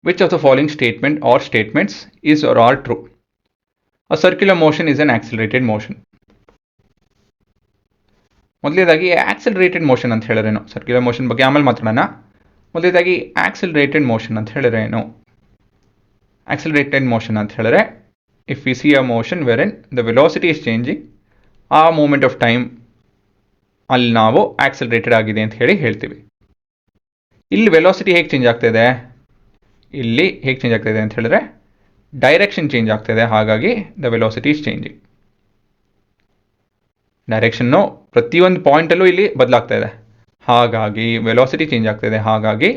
Which of the following statement are statements is are are true? A circular motion is an accelerated motion. ಮೊದಲನೇದಾಗಿ accelerated motion ಅಂತ ಹೇಳಿದ್ರೇನು? Circular motion ಬಗ್ಗೆ ಆಮೇಲೆ ಮಾತಾಡೋಣ. ಮೊದಲನೇದಾಗಿ accelerated motion ಅಂತ ಹೇಳಿದ್ರೆ ಏನು? ಆಕ್ಸಿಲರೇಟೆಡ್ ಮೋಷನ್ ಅಂತ ಹೇಳಿದ್ರೆ, if we see a motion where in the velocity is changing, ಆ ಮೂಮೆಂಟ್ ಆಫ್ ಟೈಮ್ ಅಲ್ಲಿ ನಾವು ಆಕ್ಸಿಲರೇಟೆಡ್ ಆಗಿದೆ ಅಂತ ಹೇಳ್ತೀವಿ. ಇಲ್ಲಿ ವೆಲಾಸಿಟಿ ಹೇಗೆ ಚೇಂಜ್ ಆಗ್ತಾಯಿದೆ? ಇಲ್ಲಿ ಹೇಗೆ ಚೇಂಜ್ ಆಗ್ತಾಯಿದೆ ಅಂತ ಹೇಳಿದ್ರೆ, ಡೈರೆಕ್ಷನ್ ಚೇಂಜ್ ಆಗ್ತಾಯಿದೆ, ಹಾಗಾಗಿ the velocity is changing. Direction ಪ್ರತಿಯೊಂದು ಪಾಯಿಂಟಲ್ಲೂ ಇಲ್ಲಿ ಬದಲಾಗ್ತಾ ಇದೆ, ಹಾಗಾಗಿ ವೆಲಾಸಿಟಿ ಚೇಂಜ್ ಆಗ್ತಾಯಿದೆ, ಹಾಗಾಗಿ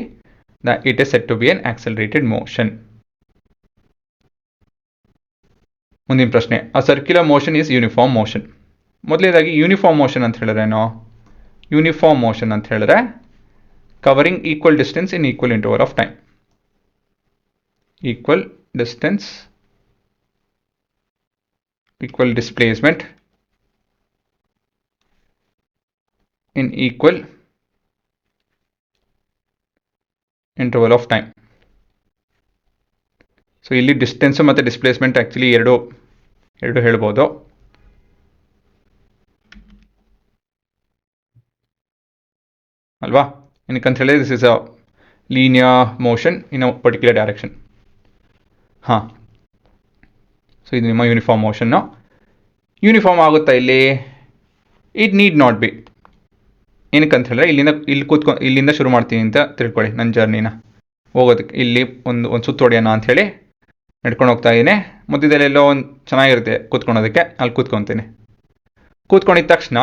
it is said to be an accelerated motion. ಮುಂದಿನ ಪ್ರಶ್ನೆ, a circular motion is uniform motion. ಮೊದಲನೇದಾಗಿ ಯೂನಿಫಾರ್ಮ್ ಮೋಷನ್ ಅಂತ ಹೇಳಿದ್ರೇನೋ? ಯೂನಿಫಾರ್ಮ್ ಮೋಷನ್ ಅಂತ ಹೇಳಿದ್ರೆ covering equal distance in equal interval of time. Equal distance, equal displacement in equal interval of time. So ಇಲ್ಲಿ distance ಮತ್ತು displacement actually ಎರಡು ಹೇಳ್ಬೋದು. ಅಲ್ವಾ? ಏನಕ್ಕಂತ ಹೇಳಿ this is a linear motion in a particular direction. ಹಾಂ, ಸೊ ಇದು ನಿಮ್ಮ ಯೂನಿಫಾರ್ಮ್ ಮೋಷನ್ನು. ಯೂನಿಫಾರ್ಮ್ ಆಗುತ್ತಾ ಇಲ್ಲಿ? It need not be. ಏನಕ್ಕಂತ ಹೇಳಿದ್ರೆ ಇಲ್ಲಿಂದ ಶುರು ಮಾಡ್ತೀನಿ ಅಂತ ತಿಳ್ಕೊಳ್ಳಿ ನನ್ನ ಜರ್ನಿನ ಹೋಗೋದಕ್ಕೆ. ಇಲ್ಲಿ ಒಂದು ಸುತ್ತು ಹೊಡೆಯೋಣ ಅಂಥೇಳಿ ನಡ್ಕೊಂಡು ಹೋಗ್ತಾ ಇದ್ದೀನಿ. ಮಧ್ಯದಲ್ಲೆಲ್ಲೋ ಒಂದು ಚೆನ್ನಾಗಿರುತ್ತೆ ಕೂತ್ಕೊಳೋದಕ್ಕೆ, ಅಲ್ಲಿ ಕೂತ್ಕೊತೀನಿ. ಕೂತ್ಕೊಂಡಿದ್ದ ತಕ್ಷಣ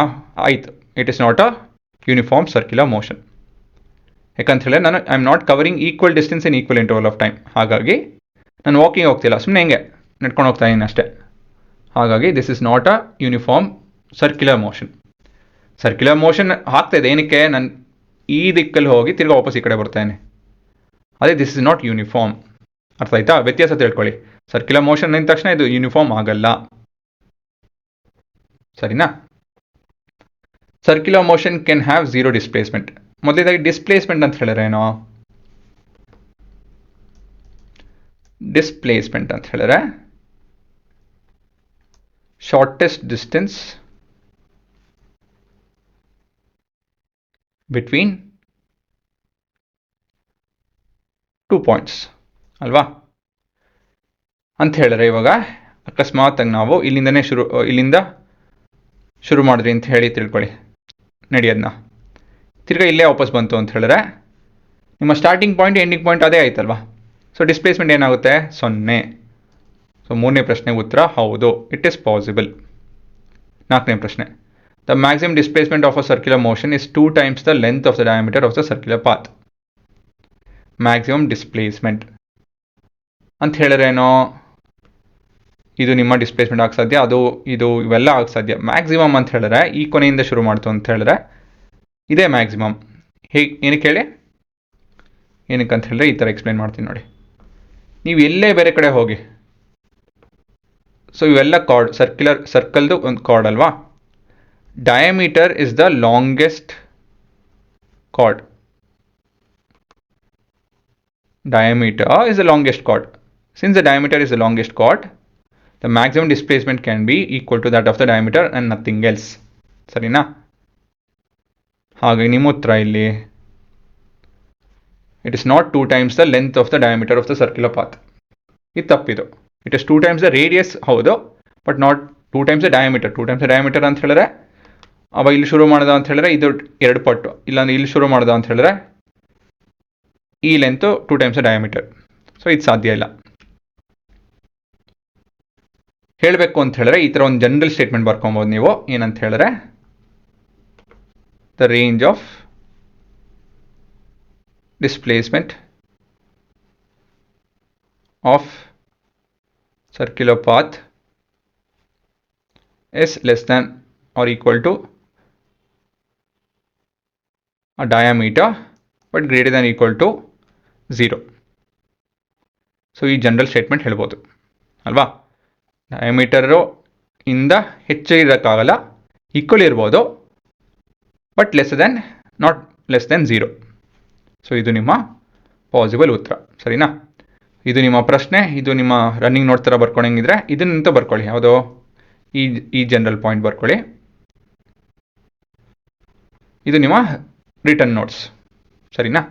ಆಯಿತು, it is not a uniform circular motion. ಯಾಕಂತ ಹೇಳಿದ್ರೆ ನಾನು I am not covering equal distance in equal interval of time. ಹಾಗಾಗಿ ನಾನು ವಾಕಿಂಗ್ ಹೋಗ್ತಿಲ್ಲ, ಸುಮ್ಮನೆ ಹಿಂಗೆ ನಡ್ಕೊಂಡು ಹೋಗ್ತಾ ಇದ್ದೀನಿ ಅಷ್ಟೇ. ಹಾಗಾಗಿ this is not a uniform circular motion. Circular motion ಆಗ್ತಾಯಿದೆ, ಏನಕ್ಕೆ? ನಾನು ಈ ದಿಕ್ಕಲ್ಲಿ ಹೋಗಿ ತಿರ್ಗಾ ವಾಪಸ್ ಈ ಕಡೆ ಬರ್ತಾನೆ, ಅದೇ ದಿಸ್ ಇಸ್ ನಾಟ್ ಯೂನಿಫಾರ್ಮ್. ಅರ್ಥ ಆಯ್ತಾ? ವ್ಯತ್ಯಾಸ ತಿಳ್ಕೊಳ್ಳಿ. ಸರ್ಕ್ಯುಲರ್ ಮೋಷನ್ ಅಂದ ತಕ್ಷಣ ಇದು ಯೂನಿಫಾರ್ಮ್ ಆಗಲ್ಲ, ಸರಿನಾ? Circular motion can have zero displacement. ಮೊದಲೇದಾಗಿ ಡಿಸ್ಪ್ಲೇಸ್ಮೆಂಟ್ ಅಂತ ಹೇಳಿದ್ರೆ ಏನೋ? ಡಿಸ್ಪ್ಲೇಸ್ಮೆಂಟ್ ಅಂತ ಹೇಳಿದ್ರೆ ಶಾರ್ಟೆಸ್ಟ್ ಡಿಸ್ಟೆನ್ಸ್ ಬಿಟ್ವೀನ್ 2 ಪಾಯಿಂಟ್ಸ್ ಅಲ್ವಾ? ಅಂತ ಹೇಳಿದ್ರೆ ಇವಾಗ ಅಕಸ್ಮಾತಾಗಿ ನಾವು ಇಲ್ಲಿಂದ ಶುರು ಮಾಡಿದ್ರಿ ಅಂತ ಹೇಳಿ ತಿಳ್ಕೊಳ್ಳಿ, ನಡೆಯೋದನ್ನ ತಿರ್ಗಾ ಇಲ್ಲೇ ವಾಪಸ್ ಬಂತು ಅಂತ ಹೇಳಿದ್ರೆ ನಿಮ್ಮ ಸ್ಟಾರ್ಟಿಂಗ್ ಪಾಯಿಂಟ್ ಎಂಡಿಂಗ್ ಪಾಯಿಂಟ್ ಅದೇ ಆಯ್ತಲ್ವಾ? ಸೊ ಡಿಸ್ಪ್ಲೇಸ್ಮೆಂಟ್ ಏನಾಗುತ್ತೆ? 0. ಸೊ ಮೂರನೇ ಪ್ರಶ್ನೆಗೆ ಉತ್ತರ ಹೌದು, ಇಟ್ ಈಸ್ ಪಾಸಿಬಲ್. ನಾಲ್ಕನೇ ಪ್ರಶ್ನೆ, the maximum displacement of a circular motion is 2 times the length of the diameter of the circular path. Maximum displacement ಅಂತ ಹೇಳಿದ್ರೇನೋ? ಇದು ನಿಮ್ಮ ಡಿಸ್ಪ್ಲೇಸ್ಮೆಂಟ್ ಆಗ ಸಾಧ್ಯ, ಇದು ಇವೆಲ್ಲ ಆಗ ಸಾಧ್ಯ. ಮ್ಯಾಕ್ಸಿಮಮ್ ಅಂತ ಹೇಳಿದ್ರೆ ಈ ಕೊನೆಯಿಂದ ಶುರು ಮಾಡ್ತು ಅಂತ ಹೇಳಿದ್ರೆ ಇದೇ ಮ್ಯಾಕ್ಸಿಮಮ್. ಏನಕ್ಕೆ ಹೇಳಿ? ಏನಕ್ಕೆ ಅಂತ ಹೇಳಿದ್ರೆ ಈ ಥರ ಎಕ್ಸ್ಪ್ಲೇನ್ ಮಾಡ್ತೀನಿ ನೋಡಿ. ನೀವು ಎಲ್ಲೇ ಬೇರೆ ಕಡೆ ಹೋಗಿ, ಸೊ ಇವೆಲ್ಲ ಕಾರ್ಡ್, ಸರ್ಕಲ್ದು ಒಂದು ಕಾರ್ಡ್ ಅಲ್ವಾ? Diameter is the longest card. Diameter is the longest chord. Since the diameter is the longest chord, the maximum displacement can be equal to that of the diameter and nothing else. ಸರಿನಾ? ಹಾಗೆ ನಿಮ್ಮ ಉತ್ತರ ಇಲ್ಲಿ it is not 2 times the length of the diameter of the circular path. ಇದು ತಪ್ಪಿದು. It is 2 times the radius, ಹೌದು, but not 2 times the diameter. 2 times the diameter ಅಂತ ಹೇಳಿದ್ರೆ ಅವ ಇಲ್ಲಿ ಶುರು ಮಾಡ್ದ ಅಂತ ಹೇಳಿದ್ರೆ ಇದು 2 ಪಟ್ಟು, ಇಲ್ಲಾಂದ್ರೆ ಇಲ್ಲಿ ಶುರು ಮಾಡ್ದ ಅಂತ ಹೇಳಿದ್ರೆ ಈ length 2 times the diameter. So ಇದು ಸಾಧ್ಯ ಇಲ್ಲ. ಹೇಳಬೇಕು ಅಂತ ಹೇಳಿದ್ರೆ ಈ ಥರ ಒಂದು ಜನರಲ್ ಸ್ಟೇಟ್ಮೆಂಟ್ ಬರ್ಕೊಬೋದು ನೀವು. ಏನಂತ ಹೇಳಿದ್ರೆ the range of displacement of circular path is less than or equal to a diameter but greater than or equal to 0. So ಈ ಜನರಲ್ ಸ್ಟೇಟ್ಮೆಂಟ್ ಹೇಳ್ಬೋದು ಅಲ್ವಾ? ಡಯಾಮೀಟರು ಇಂದ ಹೆಚ್ಚು ಇರೋಕ್ಕಾಗಲ್ಲ, ಈಕ್ವಲ್ ಇರ್ಬೋದು, but not less than 0. So ಇದು ನಿಮ್ಮ possible ಉತ್ತರ, ಸರಿನಾ? ಇದು ನಿಮ್ಮ ಪ್ರಶ್ನೆ, ಇದು ನಿಮ್ಮ ರನ್ನಿಂಗ್ ನೋಟ್ ಥರ ಬರ್ಕೊಳಂಗಿದ್ರೆ ಇದನ್ನಂತ ಬರ್ಕೊಳ್ಳಿ. ಯಾವುದೋ ಈ ಜನರಲ್ ಪಾಯಿಂಟ್ ಬರ್ಕೊಳ್ಳಿ. ಇದು ನಿಮ್ಮ ರಿಟರ್ನ್ ನೋಟ್ಸ್, ಸರಿನಾ?